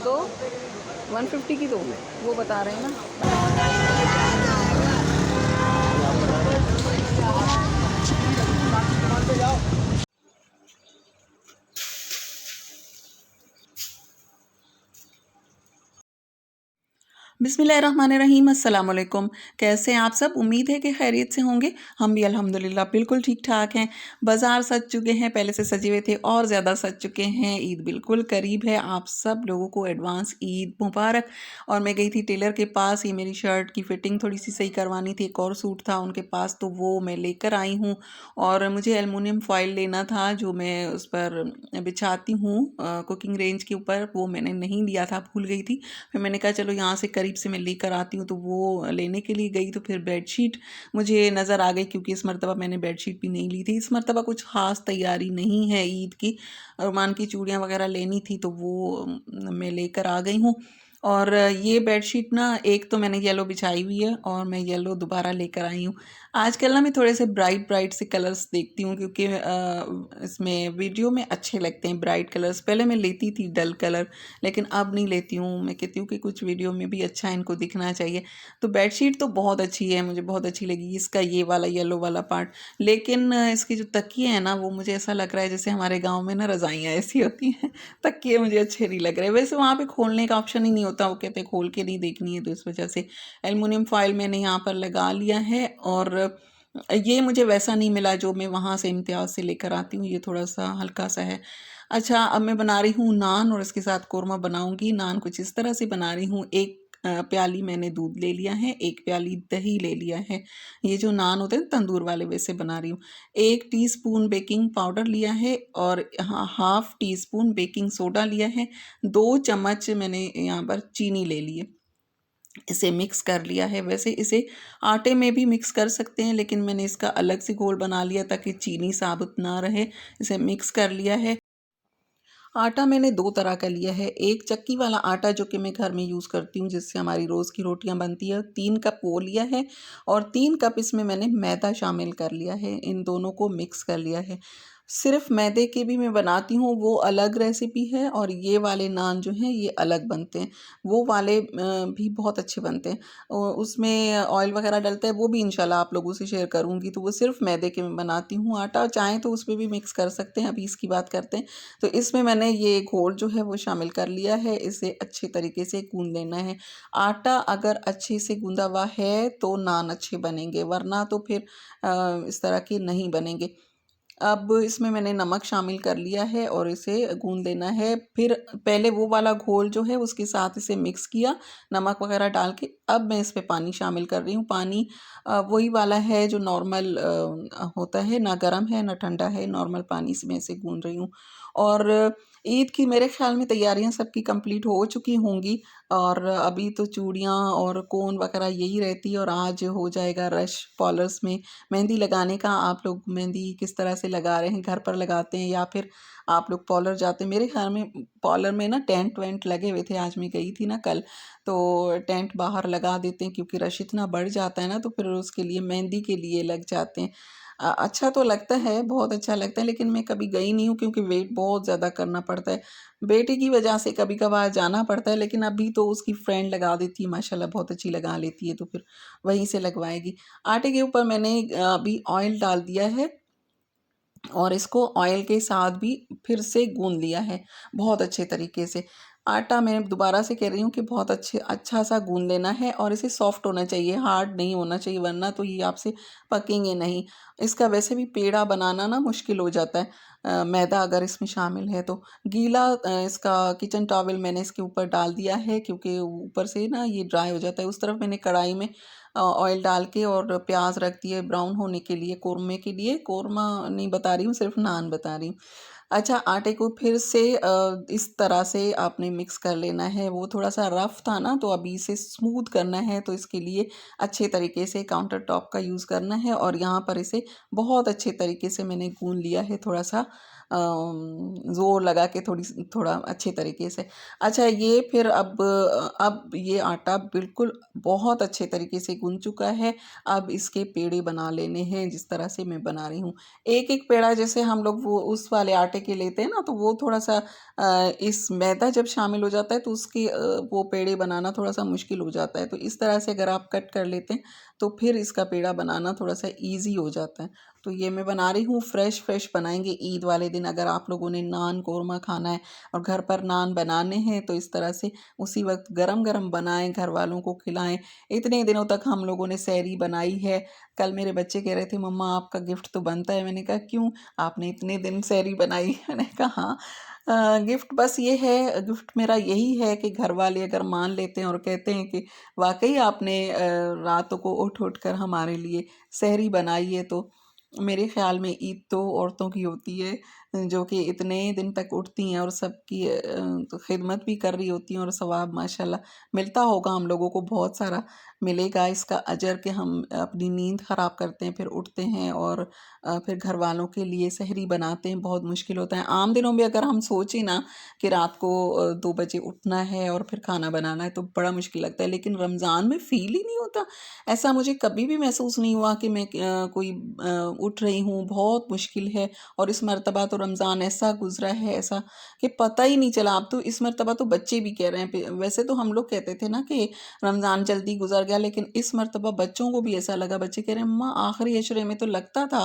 तो 150 की, तो वो बता रहे हैं ना। बिस्मिल्लाहिर्रहमानिर्रहीम, अस्सलाम वालेकुम। कैसे हैं आप सब? उम्मीद है कि खैरियत से होंगे। हम भी अल्हम्दुलिल्लाह बिल्कुल ठीक-ठाक हैं। बाज़ार सज चुके हैं, पहले से सजे हुए थे और ज़्यादा सज चुके हैं। ईद बिल्कुल करीब है। आप सब लोगों को एडवांस ईद मुबारक। और मैं गई थी टेलर के पास, ये मेरी शर्ट की फ़िटिंग थोड़ी-सी सही करवानी थी। एक और सूट था उनके पास, तो वो मैं लेकर आई हूँ। और मुझे एल्युमिनियम फ़ॉइल लेना था, जो मैं उस पर बिछाती हूँ कुकिंग रेंज के ऊपर, वो मैंने नहीं लिया था, भूल गई थी। फिर मैंने कहा चलो यहाँ से करीब से मैं लेकर आती हूँ, तो वो लेने के लिए गई। तो फिर बेडशीट मुझे नज़र आ गई, क्योंकि इस मरतबा मैंने बेडशीट भी नहीं ली थी। इस मरतबा कुछ ख़ास तैयारी नहीं है ईद की। रुमान की चूड़ियाँ वगैरह लेनी थी, तो वो मैं लेकर आ गई हूँ। और ये बेडशीट ना, एक तो मैंने येलो बिछाई हुई है और मैं येलो दोबारा लेकर आई हूँ। आजकल ना मैं थोड़े से ब्राइट ब्राइट से कलर्स देखती हूँ, क्योंकि इसमें वीडियो में अच्छे लगते हैं ब्राइट कलर्स। पहले मैं लेती थी डल कलर, लेकिन अब नहीं लेती हूँ। मैं कहती हूँ कि कुछ वीडियो में भी अच्छा इनको दिखना चाहिए। तो बेडशीट तो बहुत अच्छी है, मुझे बहुत अच्छी लगी इसका ये वाला येलो वाला पार्ट। लेकिन इसकी जो तकिए हैं ना, वो मुझे ऐसा लग रहा है जैसे हमारे गाँव में ना रज़ाइयाँ ऐसी होती हैं। तकिए मुझे अच्छे नहीं लग रहे। वैसे वहाँ पे खोलने का ऑप्शन ही नहीं होता, वो कहते हैं खोल के नहीं देखनी है, तो इस वजह से एल्युमिनियम फॉइल मैंने यहाँ पर लगा लिया है। और ये मुझे वैसा नहीं मिला जो मैं वहाँ से इम्तियाज़ से लेकर आती हूँ, ये थोड़ा-सा हल्का-सा है। अच्छा, अब मैं बना रही हूँ नान और इसके साथ कोरमा बनाऊँगी। नान कुछ इस तरह से बना रही हूँ। 1 प्याली मैंने दूध ले लिया है, 1 प्याली दही ले लिया है। ये जो नान होते हैं तंदूर वाले, वैसे बना रही हूँ। 1 टीस्पून बेकिंग पाउडर लिया है और half tea spoon baking soda लिया है। 2 चम्मच मैंने यहाँ पर चीनी ले ली है। इसे मिक्स कर लिया है। वैसे इसे आटे में भी मिक्स कर सकते हैं, लेकिन मैंने इसका अलग से घोल बना लिया ताकि चीनी साबुत ना रहे। इसे मिक्स कर लिया है। आटा मैंने 2 तरह का लिया है। एक चक्की वाला आटा, जो कि मैं घर में यूज़ करती हूँ, जिससे हमारी रोज़ की रोटियाँ बनती हैं, 3 कप वो लिया है। और 3 कप इसमें मैंने मैदा शामिल कर लिया है। इन दोनों को मिक्स कर लिया है। सिर्फ़ मैदे के भी मैं बनाती हूँ, वो अलग रेसिपी है, और ये वाले नान जो हैं ये अलग बनते हैं। वो वाले भी बहुत अच्छे बनते हैं। उसमें ऑयल वग़ैरह डलता है, वो भी इंशाल्लाह आप लोगों से शेयर करूँगी। तो वो सिर्फ़ मैदे के मैं बनाती हूँ। आटा चाहें तो उसमें भी मिक्स कर सकते हैं, अभी इसकी बात करते हैं। तो इसमें मैंने ये घोल जो है वो शामिल कर लिया है। इसे अच्छे तरीके से गूँध लेना है। आटा अगर अच्छे से गूँधा हुआ है तो नान अच्छे बनेंगे, वरना तो फिर इस तरह के नहीं बनेंगे। अब इसमें मैंने नमक शामिल कर लिया है और इसे गूँध लेना है। फिर पहले वो वाला घोल जो है उसके साथ इसे मिक्स किया, नमक वग़ैरह डाल के। अब मैं इसमें पानी शामिल कर रही हूँ। पानी वही वाला है जो नॉर्मल होता है, ना गरम है ना ठंडा है, नॉर्मल पानी से मैं इसे गूँध रही हूँ। और ईद की मेरे ख़्याल में तैयारियाँ सबकी कंप्लीट हो चुकी होंगी, और अभी तो चूड़ियाँ और कोन वग़ैरह यही रहती है, और आज हो जाएगा रश पार्लर्स में मेहंदी लगाने का। आप लोग मेहंदी किस तरह से लगा रहे हैं? घर पर लगाते हैं या फिर आप लोग पार्लर जाते हैं? मेरे ख़्याल में पार्लर में ना टेंट वेंट लगे हुए थे, आज मैं गई थी ना कल, तो टेंट बाहर लगा देते हैं, क्योंकि रश इतना बढ़ जाता है ना, तो फिर उसके लिए मेहंदी के लिए लग जाते हैं। अच्छा तो लगता है, बहुत अच्छा लगता है, लेकिन मैं कभी गई नहीं हूँ, क्योंकि वेट बहुत ज़्यादा करना पड़ता है। बेटे की वजह से कभी-कभार जाना पड़ता है, लेकिन अभी तो उसकी फ्रेंड लगा देती है, माशाल्लाह बहुत अच्छी लगा लेती है, तो फिर वहीं से लगवाएगी। आटे के ऊपर मैंने अभी ऑयल डाल दिया है, और इसको ऑयल के साथ भी फिर से गूँध लिया है बहुत अच्छे तरीके से। आटा मैं दोबारा से कह रही हूँ कि बहुत अच्छा-सा गूँध लेना है, और इसे सॉफ्ट होना चाहिए, हार्ड नहीं होना चाहिए, वरना तो ये आपसे पकेंगे नहीं। इसका वैसे भी पेड़ा बनाना ना मुश्किल हो जाता है, मैदा अगर इसमें शामिल है तो। गीला इसका किचन टॉवल मैंने इसके ऊपर डाल दिया है, क्योंकि ऊपर से ना ये ड्राई हो जाता है। उस तरफ मैंने कढ़ाई में ऑयल डाल के और प्याज रख दिए ब्राउन होने के लिए, कोरमे के लिए। कोरमा नहीं बता रही हूँ, सिर्फ नान बता रही हूँ। अच्छा, आटे को फिर से इस तरह से आपने मिक्स कर लेना है। वो थोड़ा-सा रफ़ था ना, तो अभी इसे स्मूथ करना है, तो इसके लिए अच्छे तरीके से काउंटर टॉप का यूज़ करना है, और यहाँ पर इसे बहुत अच्छे तरीके से मैंने गूँध लिया है थोड़ा-सा। ज़ोर लगा के थोड़ा अच्छे तरीके से। अच्छा, ये फिर अब ये आटा बिल्कुल बहुत अच्छे तरीके से गूँथ चुका है। अब इसके पेड़े बना लेने हैं जिस तरह से मैं बना रही हूँ। एक-एक पेड़ा जैसे हम लोग वो उस वाले आटे के लेते हैं ना, तो वो थोड़ा-सा इस मैदा जब शामिल हो जाता है तो उसके वो पेड़े बनाना थोड़ा-सा मुश्किल हो जाता है। तो इस तरह से अगर आप कट कर लेते हैं तो फिर इसका पेड़ा बनाना थोड़ा-सा ईज़ी हो जाता है। तो ये मैं बना रही हूँ, फ्रेश बनाएँगे ईद वाले दिन। अगर आप लोगों ने नान कोरमा खाना है और घर पर नान बनाने हैं तो इस तरह से उसी वक़्त गरम-गरम बनाएँ, घरवालों को खिलाएँ। इतने दिनों तक हम लोगों ने सहरी बनाई है। कल मेरे बच्चे कह रहे थे, मम्मा आपका गिफ्ट तो बनता है। मैंने कहा क्यों? आपने इतने दिन सहरी बनाई। मैंने कहा हाँ, गिफ्ट बस ये है, गिफ्ट मेरा यही है कि घरवाले अगर मान लेते हैं और कहते हैं कि वाक़ई आपने रातों को उठ-उठ कर हमारे लिए सहरी बनाई है, तो मेरे ख़्याल में ईद तो औरतों की होती है जो कि इतने दिन तक उठती हैं और सबकी तो खिदमत भी कर रही होती हैं और सवाब माशाल्लाह मिलता होगा, हम लोगों को बहुत सारा मिलेगा इसका अजर कि हम अपनी नींद ख़राब करते हैं, फिर उठते हैं और फिर घर वालों के लिए सहरी बनाते हैं। बहुत मुश्किल होता है। आम दिनों में अगर हम सोचें ना कि रात को 2 बजे उठना है और फिर खाना बनाना है तो बड़ा मुश्किल लगता है, लेकिन रमज़ान में फ़ील ही नहीं होता। ऐसा मुझे कभी भी महसूस नहीं हुआ कि मैं कोई उठ रही हूँ, बहुत मुश्किल है। और इस मर्तबा तो रमज़ान ऐसा गुज़रा है, ऐसा कि पता ही नहीं चला। अब तो इस मर्तबा तो बच्चे भी कह रहे हैं, वैसे तो हम लोग कहते थे ना कि रमज़ान जल्दी गुज़र गया, लेकिन इस मर्तबा बच्चों को भी ऐसा लगा। बच्चे कह रहे हैं, मम्मा आखिरी अशरे में तो लगता था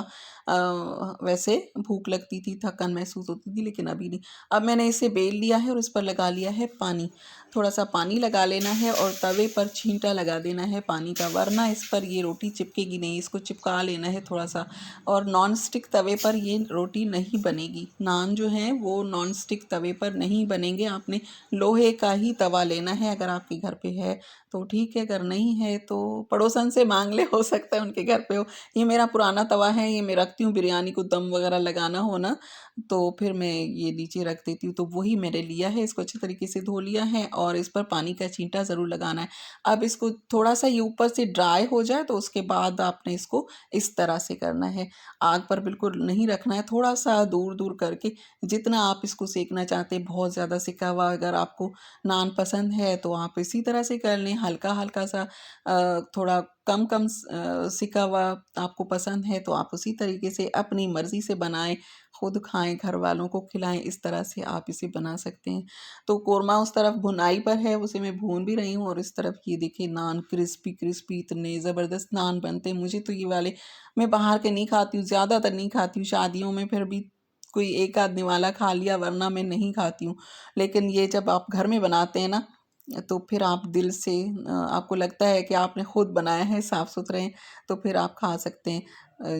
वैसे भूख लगती थी, थकान महसूस होती थी, लेकिन अभी नहीं। अब मैंने इसे बेल लिया है और इस पर लगा लिया है पानी। थोड़ा-सा पानी लगा लेना है और तवे पर छींटा लगा देना है पानी का, वरना इस पर ये रोटी चिपकेगी नहीं। इसको चिपका लेना है थोड़ा-सा, और नॉन स्टिक तवे पर ये रोटी नहीं बनेगी। नान जो हैं वो नॉन स्टिक तवे पर नहीं बनेंगे। आपने लोहे का ही तवा लेना है, अगर आपके घर पे है तो ठीक है, अगर नहीं है तो पड़ोसन से माँग ले, हो सकता है उनके घर पे हो। ये मेरा पुराना तवा है, ये मैं रखती हूँ बिरयानी को दम वगैरह लगाना हो ना, तो फिर मैं ये नीचे रख देती हूँ। तो वही मैंने लिया है, इसको अच्छे तरीके से धो लिया है और इस पर पानी का छींटा ज़रूर लगाना है। अब इसको थोड़ा-सा ये ऊपर से ड्राई हो जाए तो उसके बाद आपने इसको इस तरह से करना है। आग पर बिल्कुल नहीं रखना है, थोड़ा-सा दूर-दूर करके, जितना आप इसको सेकना चाहते हैं। बहुत ज़्यादा सिका हुआ अगर आपको नान पसंद है तो आप इसी तरह से कर लें, हल्का-हल्का सा थोड़ा कम सिका हुआ आपको पसंद है तो आप उसी तरीके से अपनी मर्ज़ी से बनाएँ, खुद खाएँ, घर वालों को खिलाएँ, इस तरह से आप इसे बना सकते हैं। तो कोरमा उस तरफ भुनाई पर है, उसे मैं भून भी रही हूँ, और इस तरफ ये देखिए नान क्रिस्पी इतने ज़बरदस्त नान बनते हैं। मुझे तो ये वाले, मैं बाहर के नहीं खाती हूँ, ज़्यादातर नहीं खाती हूँ, शादियों में फिर भी कोई एक आध निवाला खा लिया, वरना मैं नहीं खाती हूँ। लेकिन ये जब आप घर में बनाते हैं ना, तो फिर आप दिल से आपको लगता है कि आपने खुद बनाया है, साफ़-सुथरे हैं, तो फिर आप खा सकते हैं।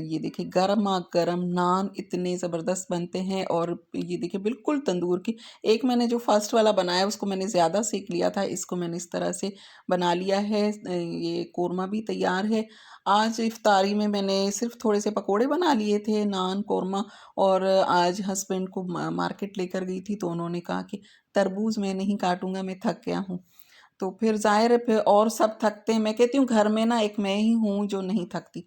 ये देखिए गरमा-गरम नान इतने ज़बरदस्त बनते हैं, और ये देखिए बिल्कुल तंदूर की। एक मैंने जो फर्स्ट वाला बनाया उसको मैंने ज़्यादा सेंक लिया था, इसको मैंने इस तरह से बना लिया है। ये कोरमा भी तैयार है। आज इफ्तारी में मैंने सिर्फ़ थोड़े से पकोड़े बना लिए थे, नान, कोरमा, और आज हस्बैंड को मार्केट लेकर गई थी तो उन्होंने कहा कि तरबूज़ मैं नहीं काटूँगा, मैं थक गया हूँ। तो फिर ज़ाहिर है, फिर और सब थकते हैं। मैं कहती हूँ घर में ना एक मैं ही हूँ जो नहीं थकती।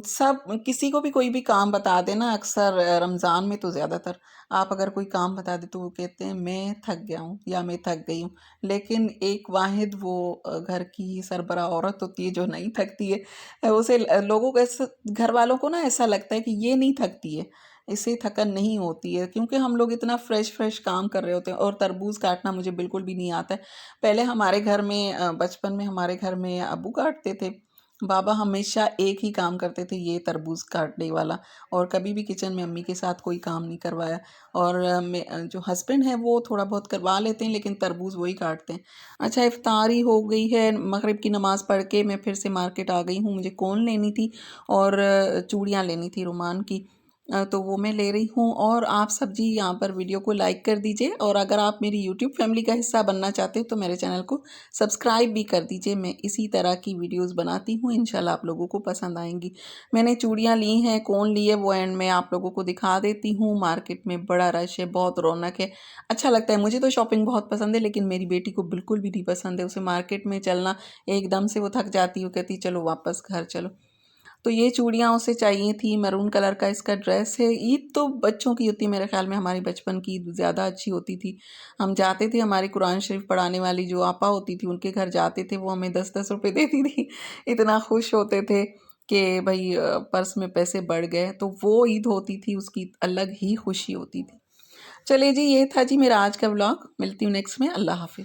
सब किसी को भी कोई भी काम बता दें ना, अक्सर रमज़ान में तो ज़्यादातर आप अगर कोई काम बता दें तो वो कहते हैं मैं थक गया हूँ या मैं थक गई हूँ। लेकिन एक वाहिद वो घर की सरबराह औरत होती है जो नहीं थकती है। उसे लोगों को ऐसा, घर वालों को ना ऐसा लगता है कि ये नहीं थकती है, इससे थकन नहीं होती है, क्योंकि हम लोग इतना फ्रेश काम कर रहे होते हैं। और तरबूज़ काटना मुझे बिल्कुल भी नहीं आता है। पहले हमारे घर में बचपन में हमारे घर में अब्बू काटते थे। बाबा हमेशा एक ही काम करते थे, ये तरबूज काटने वाला, और कभी भी किचन में अम्मी के साथ कोई काम नहीं करवाया। और जो हस्बैंड है वो थोड़ा बहुत करवा लेते हैं, लेकिन तरबूज वही काटते हैं। अच्छा, इफ्तारी हो गई है, मगरिब की नमाज़ पढ़ के मैं फिर से मार्केट आ गई हूँ। मुझे कोन लेनी थी और चूड़ियाँ लेनी थी रुमान की। तो वो मैं ले रही हूँ। और आप सब जी यहाँ पर वीडियो को लाइक कर दीजिए, और अगर आप मेरी यूट्यूब फैमिली का हिस्सा बनना चाहते हो तो मेरे चैनल को सब्सक्राइब भी कर दीजिए। मैं इसी तरह की वीडियोस बनाती हूँ, इंशाल्लाह आप लोगों को पसंद आएंगी। मैंने चूड़ियाँ ली हैं, कौन ली है वो एंड में आप लोगों को दिखा देती हूँ। मार्केट में बड़ा रश है, बहुत रौनक है, अच्छा लगता है। मुझे तो शॉपिंग बहुत पसंद है, लेकिन मेरी बेटी को बिल्कुल भी नहीं पसंद है। उसे मार्केट में चलना, एकदम से वो थक जाती है, वो कहती चलो वापस घर चलो। तो ये चूड़ियाँ उसे चाहिए थी, मैरून कलर का इसका ड्रेस है। ईद तो बच्चों की होती है, मेरे ख़्याल में हमारी बचपन की ईद ज़्यादा अच्छी होती थी। हम जाते थे, हमारी कुरान शरीफ पढ़ाने वाली जो आपा होती थी उनके घर जाते थे, वो हमें 10-10 रुपए देती थी। इतना खुश होते थे कि भई पर्स में पैसे बढ़ गए, तो वो ईद होती थी, उसकी अलग ही खुशी होती थी। चलिए जी, ये था जी मेरा आज का व्लॉग। मिलती हूँ नेक्स्ट में। अल्लाह हाफ़िज़।